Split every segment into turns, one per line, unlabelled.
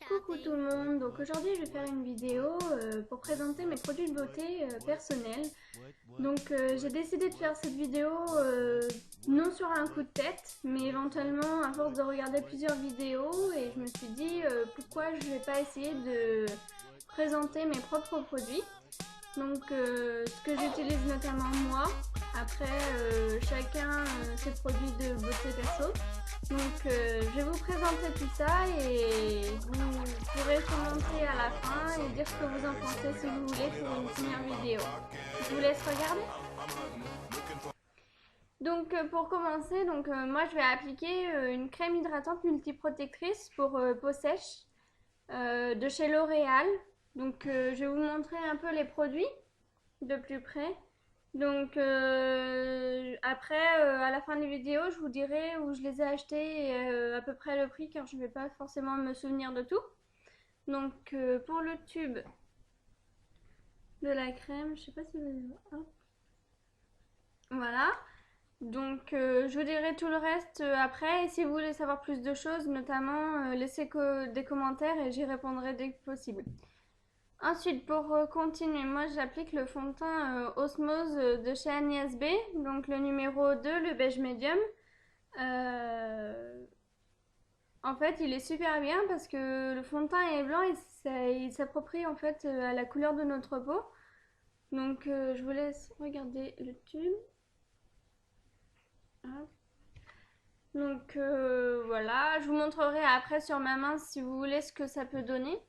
Coucou tout le monde, donc aujourd'hui je vais faire une vidéo pour présenter mes produits de beauté personnels. Donc j'ai décidé de faire cette vidéo non sur un coup de tête, mais éventuellement à force de regarder plusieurs vidéos, et je me suis dit pourquoi je vais pas essayer de présenter mes propres produits. Donc ce que j'utilise notamment moi, après chacun ses produits de beauté perso. Donc je vais vous présenter tout ça et vous pourrez commenter à la fin et dire ce que vous en pensez si vous voulez pour une première vidéo. Je vous laisse regarder. Donc pour commencer, moi je vais appliquer une crème hydratante multiprotectrice pour peau sèche de chez L'Oréal. Donc je vais vous montrer un peu les produits de plus près. Donc après à la fin de la vidéo je vous dirai où je les ai achetés et à peu près le prix, car je ne vais pas forcément me souvenir de tout. Donc pour le tube de la crème, je sais pas si vous allez voir. Voilà. Donc je vous dirai tout le reste après, et si vous voulez savoir plus de choses, notamment laissez des commentaires et j'y répondrai dès que possible. Ensuite, pour continuer, moi j'applique le fond de teint Osmose de chez Agnès B, donc le numéro 2, le beige médium. En fait, il est super bien parce que le fond de teint est blanc et il s'approprie en fait à la couleur de notre peau. Donc je vous laisse regarder le tube. Hop. Donc voilà, je vous montrerai après sur ma main si vous voulez ce que ça peut donner.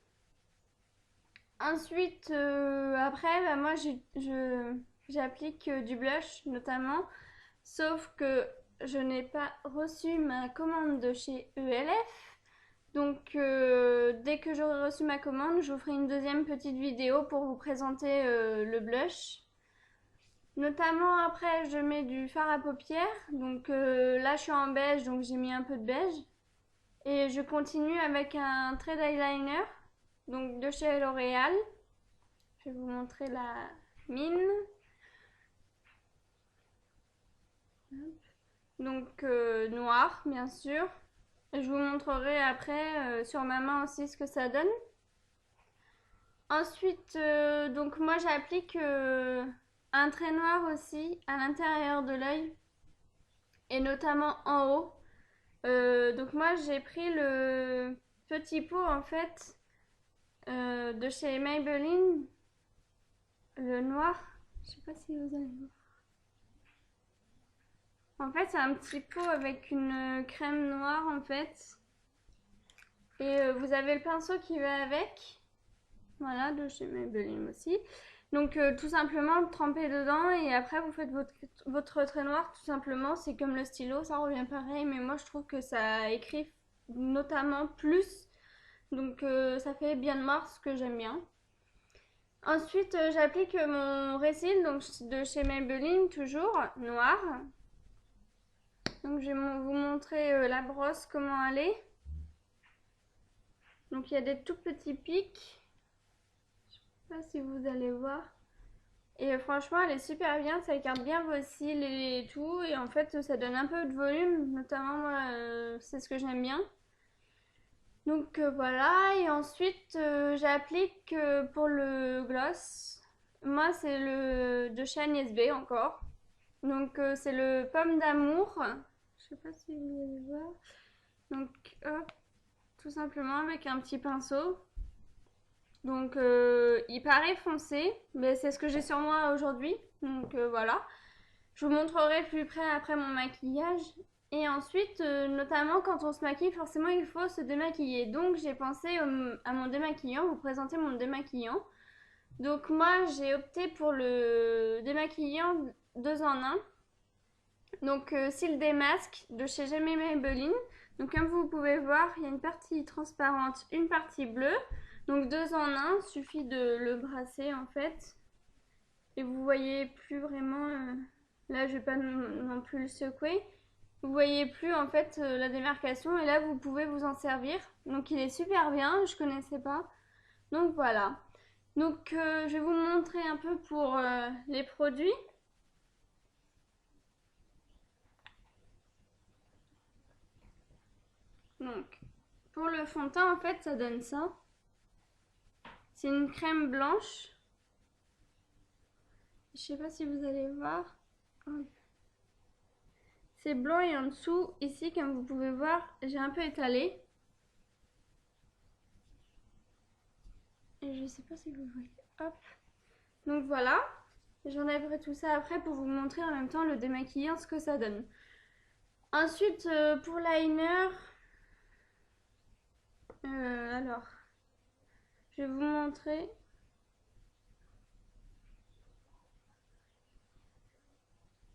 Ensuite, après, moi j'applique du blush notamment, sauf que je n'ai pas reçu ma commande de chez ELF. Donc dès que j'aurai reçu ma commande, je vous ferai une deuxième petite vidéo pour vous présenter le blush. Notamment après, je mets du fard à paupières. Donc là, je suis en beige, donc j'ai mis un peu de beige. Et je continue avec un trait d'eyeliner, donc de chez L'Oréal. Je vais vous montrer la mine. Donc noir, bien sûr. Et je vous montrerai après sur ma main aussi ce que ça donne. Ensuite, donc moi j'applique un trait noir aussi à l'intérieur de l'œil et notamment en haut. Donc moi j'ai pris le petit pot en fait de chez Maybelline, le noir. Je sais pas si vous allez voir. En fait c'est un petit pot avec une crème noire en fait. Et vous avez le pinceau qui va avec. Voilà, de chez Maybelline aussi. Donc tout simplement trempez dedans et après vous faites votre trait noir tout simplement. C'est comme le stylo, ça revient pareil, mais moi je trouve que ça écrit notamment plus. Donc ça fait bien noir, ce que j'aime bien. Ensuite j'applique mon Resil, donc de chez Maybelline, toujours noir. Donc je vais vous montrer la brosse, comment elle est. Donc il y a des tout petits pics. Je sais pas si vous allez voir. Et franchement elle est super bien, ça écarte bien vos cils et tout. Et en fait ça donne un peu de volume, notamment moi c'est ce que j'aime bien. Donc voilà, et ensuite j'applique pour le gloss. Moi c'est le de chez Agnès B encore. Donc c'est le pomme d'amour. Je sais pas si vous allez voir. Donc hop, tout simplement avec un petit pinceau. Donc il paraît foncé, mais c'est ce que j'ai sur moi aujourd'hui. Donc voilà. Je vous montrerai plus près après mon maquillage. Et ensuite, notamment quand on se maquille, forcément il faut se démaquiller. Donc j'ai pensé à mon démaquillant, vous présenter mon démaquillant. Donc moi j'ai opté pour le démaquillant 2 en 1. Donc cils démasque de chez J'aime Maybelline. Donc comme vous pouvez voir, il y a une partie transparente, une partie bleue. Donc 2 en 1, suffit de le brasser en fait. Et vous voyez plus vraiment, là je vais pas non plus le secouer. Vous voyez plus en fait la démarcation, et là vous pouvez vous en servir. Donc il est super bien, je connaissais pas. Donc voilà. Donc je vais vous montrer un peu pour les produits. Donc, pour le fond de teint, en fait, ça donne ça. C'est une crème blanche. Je sais pas si vous allez voir. C'est blanc et en dessous, ici, comme vous pouvez voir, j'ai un peu étalé. Et je sais pas si vous voyez. Hop. Donc voilà. J'enlèverai tout ça après pour vous montrer en même temps le démaquillant, ce que ça donne. Ensuite, pour liner, alors, je vais vous montrer.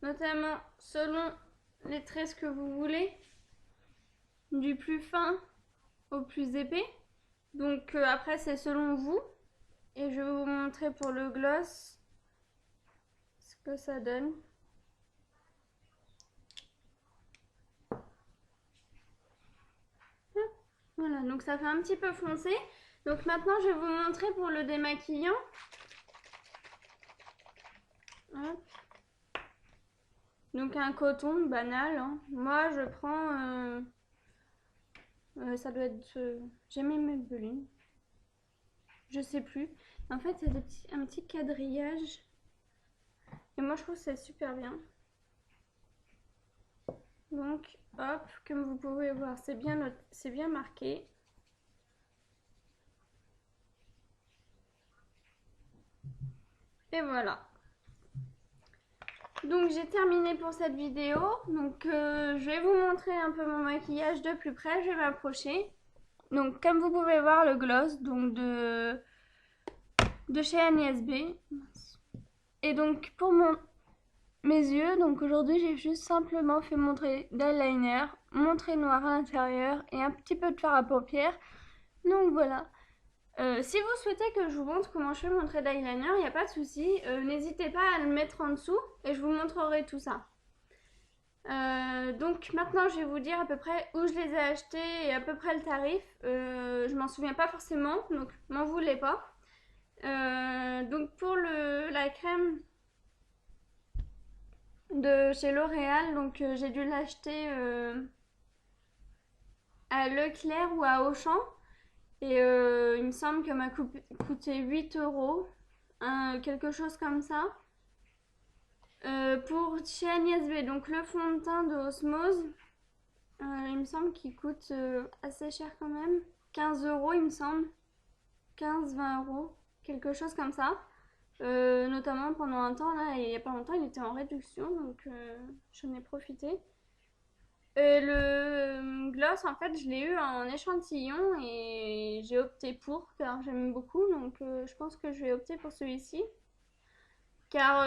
Notamment selon les traits que vous voulez, du plus fin au plus épais. Donc après c'est selon vous. Et je vais vous montrer pour le gloss ce que ça donne. Voilà, donc ça fait un petit peu foncé. Donc maintenant je vais vous montrer pour le démaquillant. Hop. Donc un coton banal, hein. Moi je prends, ça doit être, j'ai mis Maybelline, je sais plus. En fait il y a un petit quadrillage et moi je trouve que c'est super bien. Donc hop, comme vous pouvez voir, c'est bien marqué. Et voilà. Donc j'ai terminé pour cette vidéo. Donc je vais vous montrer un peu mon maquillage de plus près. Je vais m'approcher. Donc comme vous pouvez voir, le gloss donc de chez Agnès B. Et donc pour mes yeux, donc aujourd'hui j'ai juste simplement fait mon trait d'eyeliner, mon trait noir à l'intérieur et un petit peu de fard à paupières. Donc voilà. Si vous souhaitez que je vous montre comment je fais mon trait d'eyeliner, il n'y a pas de souci. N'hésitez pas à le mettre en dessous et je vous montrerai tout ça. Donc maintenant je vais vous dire à peu près où je les ai achetés et à peu près le tarif. Je m'en souviens pas forcément, donc m'en voulez pas. Donc pour la crème de chez L'Oréal, donc j'ai dû l'acheter à Leclerc ou à Auchan. Et il me semble qu'elle m'a coûté 8 €, quelque chose comme ça. Pour chez Agnès B, donc le fond de teint de Osmose, il me semble qu'il coûte assez cher quand même. 15 € il me semble. 15-20 €, quelque chose comme ça. Notamment pendant un temps, là, il n'y a pas longtemps, il était en réduction, donc j'en ai profité. Le gloss, en fait, je l'ai eu en échantillon et j'ai opté pour, car j'aime beaucoup, donc je pense que je vais opter pour celui-ci. Car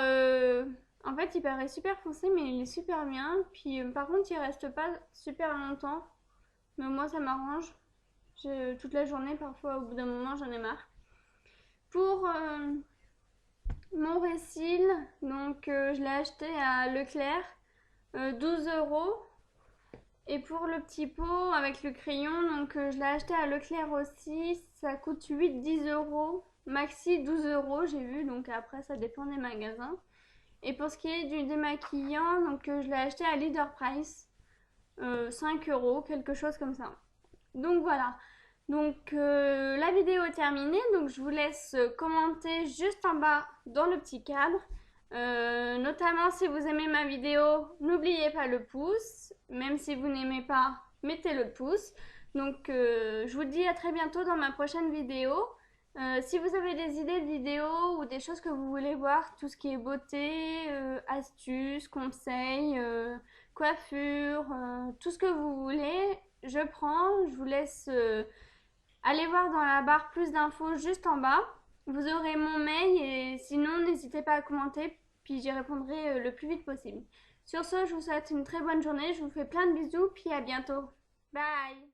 en fait, il paraît super foncé, mais il est super bien. Puis par contre, il reste pas super longtemps. Mais moi, ça m'arrange. Toute la journée, parfois, au bout d'un moment, j'en ai marre. Pour mon récil, donc je l'ai acheté à Leclerc, 12 €. Et pour le petit pot avec le crayon, donc je l'ai acheté à Leclerc aussi, ça coûte 8-10 €, maxi 12 € j'ai vu, donc après ça dépend des magasins. Et pour ce qui est du démaquillant, donc je l'ai acheté à Leader Price, 5 €, quelque chose comme ça. Donc voilà, donc la vidéo est terminée, donc je vous laisse commenter juste en bas dans le petit cadre. Notamment si vous aimez ma vidéo, n'oubliez pas le pouce. Même si vous n'aimez pas, mettez le pouce. Donc je vous dis à très bientôt dans ma prochaine vidéo. Si vous avez des idées de vidéos ou des choses que vous voulez voir, tout ce qui est beauté, astuces, conseils, coiffure, tout ce que vous voulez, je prends. Je vous laisse aller voir dans la barre plus d'infos juste en bas. Vous aurez mon mail et sinon n'hésitez pas à commenter, puis j'y répondrai le plus vite possible. Sur ce, je vous souhaite une très bonne journée, je vous fais plein de bisous, puis à bientôt. Bye!